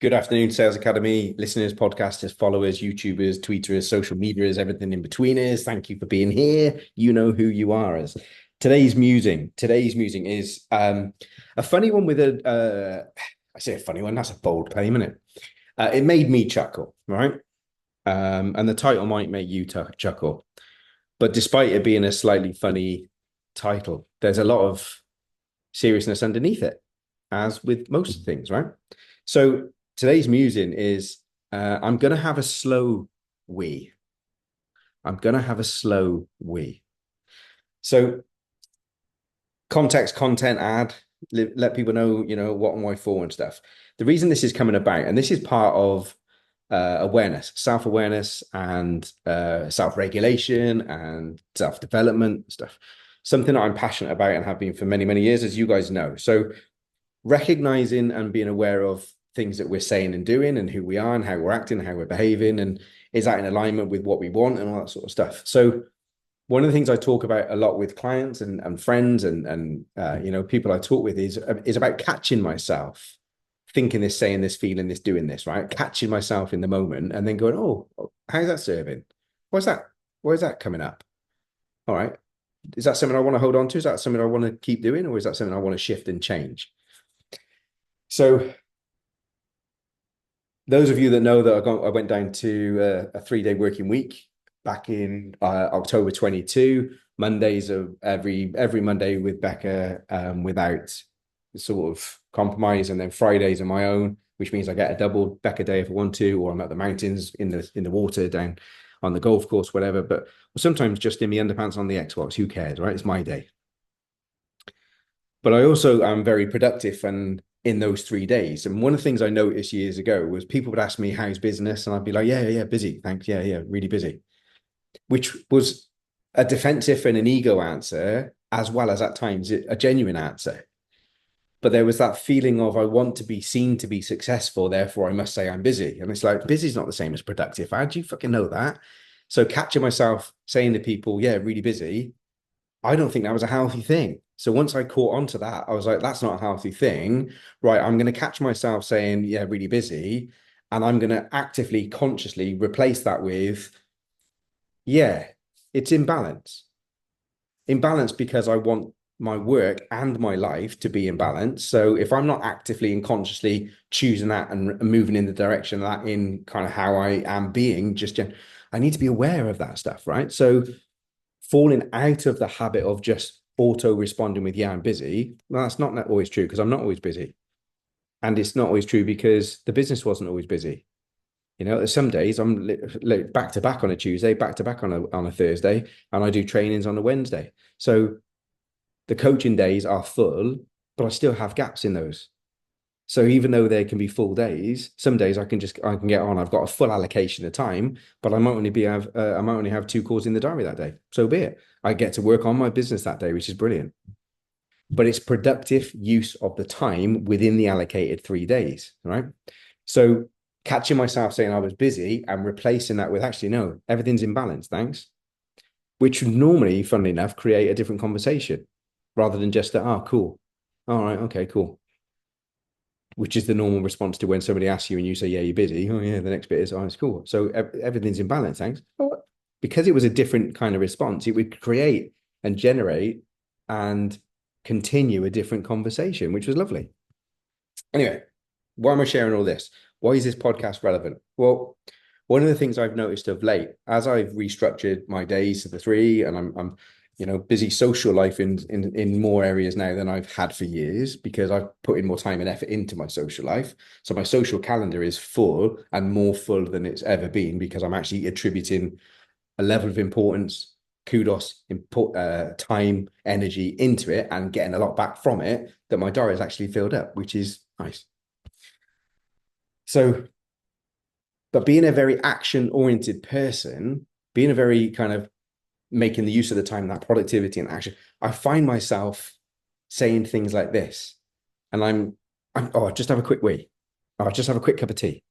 Good afternoon, Sales Academy listeners, podcasters, followers, YouTubers, tweeters, social medias, everything in between is. Thank you for being here. You know who you are. As today's musing. Today's musing is a funny one with I say a funny one. That's a bold claim, isn't it? It made me chuckle, right? And the title might make you chuckle, but despite it being a slightly funny title, there's a lot of seriousness underneath it, as with most things, right? So today's musing is I'm going to have a slow wee. I'm going to have a slow wee. So context, content, ad, let people know, what and why for and stuff. The reason this is coming about, and this is part of awareness, self-awareness and self-regulation and self-development stuff. Something that I'm passionate about and have been for many, many years, as you guys know. So recognizing and being aware of things that we're saying and doing and who we are and how we're acting, how we're behaving, and is that in alignment with what we want and all that sort of stuff. So one of the things I talk about a lot with clients and friends and people I talk with is about catching myself thinking this, saying this, feeling this, doing this, right? Catching myself in the moment and then going, oh, how's that serving? What's that? Where's that coming up? All right. Is that something I want to hold on to? Is that something I want to keep doing? Or is that something I want to shift and change? So those of you that know that I went down to a 3-day working week back in October 22. Mondays of every Monday with Becca without sort of compromise, and then Fridays are my own, which means I get a double Becca day if I want to, or I'm at the mountains in the water down on the golf course, whatever. But sometimes just in the underpants on the Xbox, who cares, right? It's my day. But I also am very productive and in those 3 days. And one of the things I noticed years ago was people would ask me, how's business? And I'd be like, yeah, busy. Thanks. Yeah, really busy, which was a defensive and an ego answer, as well as at times a genuine answer. But there was that feeling of, I want to be seen to be successful, therefore I must say I'm busy. And it's like, busy is not the same as productive. How do you fucking know that? So catching myself saying to people, yeah, really busy, I don't think that was a healthy thing. So once I caught on to that, I was like, that's not a healthy thing. Right. I'm going to catch myself saying, yeah, really busy. And I'm going to actively, consciously replace that with, yeah, it's in balance. In balance because I want my work and my life to be in balance. So if I'm not actively and consciously choosing that and moving in the direction of that in kind of how I am being, I need to be aware of that stuff. Right. So falling out of the habit of just auto responding with, yeah, I'm busy. Well, that's not always true because I'm not always busy. And it's not always true because the business wasn't always busy. There's some days I'm back to back on a Tuesday, back to back on a Thursday, and I do trainings on a Wednesday. So the coaching days are full, but I still have gaps in those. So even though they can be full days, some days I can get on. I've got a full allocation of time, but I might only have 2 calls in the diary that day. So be it. I get to work on my business that day, which is brilliant. But it's productive use of the time within the allocated 3 days, right? So catching myself saying I was busy and replacing that with, actually, no, everything's in balance, thanks. Which would normally, funnily enough, create a different conversation rather than just cool. All right, okay, cool. Which is the normal response to when somebody asks you and you say, yeah, you're busy. Oh, yeah, the next bit is, oh, it's cool. So everything's in balance, thanks. Oh, because it was a different kind of response, it would create and generate and continue a different conversation, which was lovely. Anyway, why am I sharing all this? Why is this podcast relevant? Well, one of the things I've noticed of late, as I've restructured my days to the 3, and I'm busy social life in more areas now than I've had for years because I've put in more time and effort into my social life. So my social calendar is full and more full than it's ever been because I'm actually attributing a level of importance, kudos, time, energy into it and getting a lot back from it that my diary is actually filled up, which is nice. So, but being a very action-oriented person, being a very kind of making the use of the time, that productivity and action, I find myself saying things like this. And oh, just have a quick wee. Oh, just have a quick cup of tea.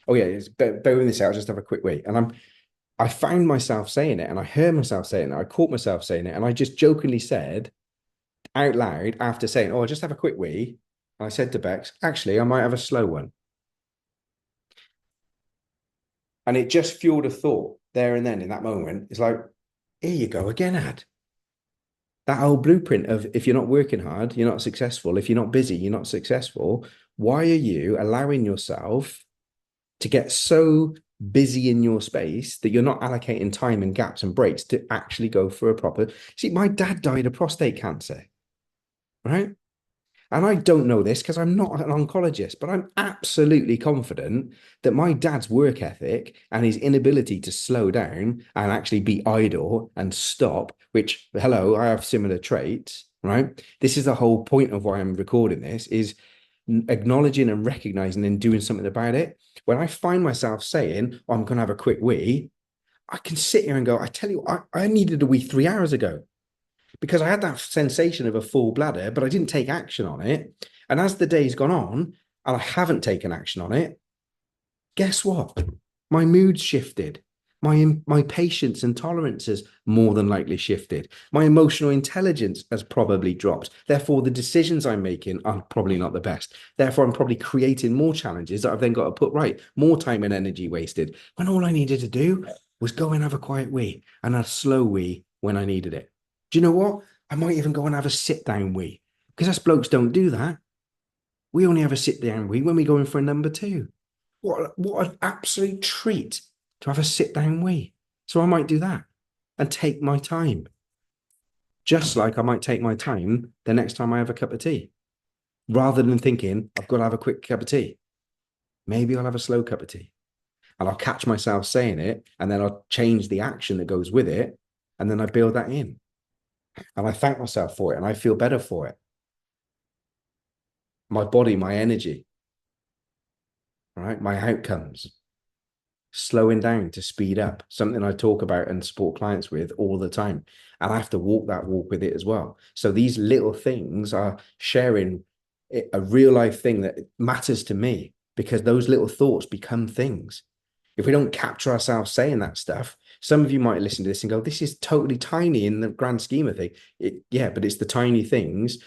Oh yeah, bear with this out. I'll just have a quick wee. And I found myself saying it and I heard myself saying it. I caught myself saying it. And I just jokingly said out loud after saying, oh, I'll just have a quick wee. And I said to Bex, actually, I might have a slow one. And it just fueled a thought there and then in that moment. It's like, here you go again, Ad. That old blueprint of if you're not working hard, you're not successful. If you're not busy, you're not successful. Why are you allowing yourself to get so busy in your space that you're not allocating time and gaps and breaks to actually go for a proper? See, my dad died of prostate cancer, right? And I don't know this because I'm not an oncologist, but I'm absolutely confident that my dad's work ethic and his inability to slow down and actually be idle and stop, which, hello, I have similar traits, right? This is the whole point of why I'm recording this, is acknowledging and recognizing and doing something about it. When I find myself saying, oh, I'm going to have a quick wee, I can sit here and go, I tell you, I needed a wee 3 hours ago because I had that sensation of a full bladder, but I didn't take action on it. And as the day's gone on and I haven't taken action on it, guess what? My mood's shifted. My patience and tolerance has more than likely shifted. My emotional intelligence has probably dropped. Therefore, the decisions I'm making are probably not the best. Therefore, I'm probably creating more challenges that I've then got to put right, more time and energy wasted. When all I needed to do was go and have a quiet wee and a slow wee when I needed it. Do you know what? I might even go and have a sit down wee because us blokes don't do that. We only have a sit down wee when we go in for a number two. What an absolute treat to have a sit down wee. So I might do that and take my time. Just like I might take my time the next time I have a cup of tea. Rather than thinking, I've got to have a quick cup of tea. Maybe I'll have a slow cup of tea. And I'll catch myself saying it, and then I'll change the action that goes with it, and then I build that in. And I thank myself for it, and I feel better for it. My body, my energy, right? My outcomes. Slowing down to speed up, something I talk about and support clients with all the time. And I have to walk that walk with it as well. So these little things are sharing a real life thing that matters to me because those little thoughts become things. If we don't capture ourselves saying that stuff, some of you might listen to this and go, this is totally tiny in the grand scheme of things. Yeah, but it's the tiny things.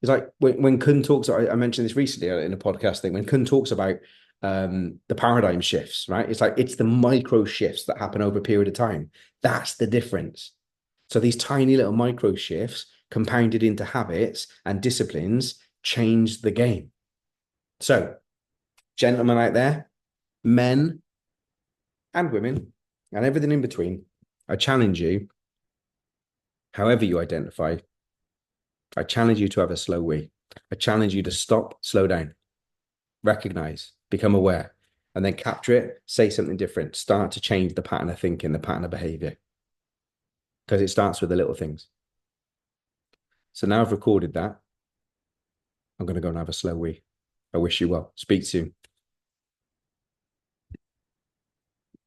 It's like when Kun talks, I mentioned this recently in a podcast thing, when Kun talks about the paradigm shifts, right? It's like it's the micro shifts that happen over a period of time. That's the difference. So these tiny little micro shifts compounded into habits and disciplines change the game. So, gentlemen out there, men and women, and everything in between, I challenge you, however you identify, I challenge you to have a slow wee. I challenge you to stop, slow down, recognize, become aware, and then capture it, say something different, start to change the pattern of thinking, the pattern of behavior. Because it starts with the little things. So now I've recorded that. I'm going to go and have a slow wee. I wish you well. Speak soon.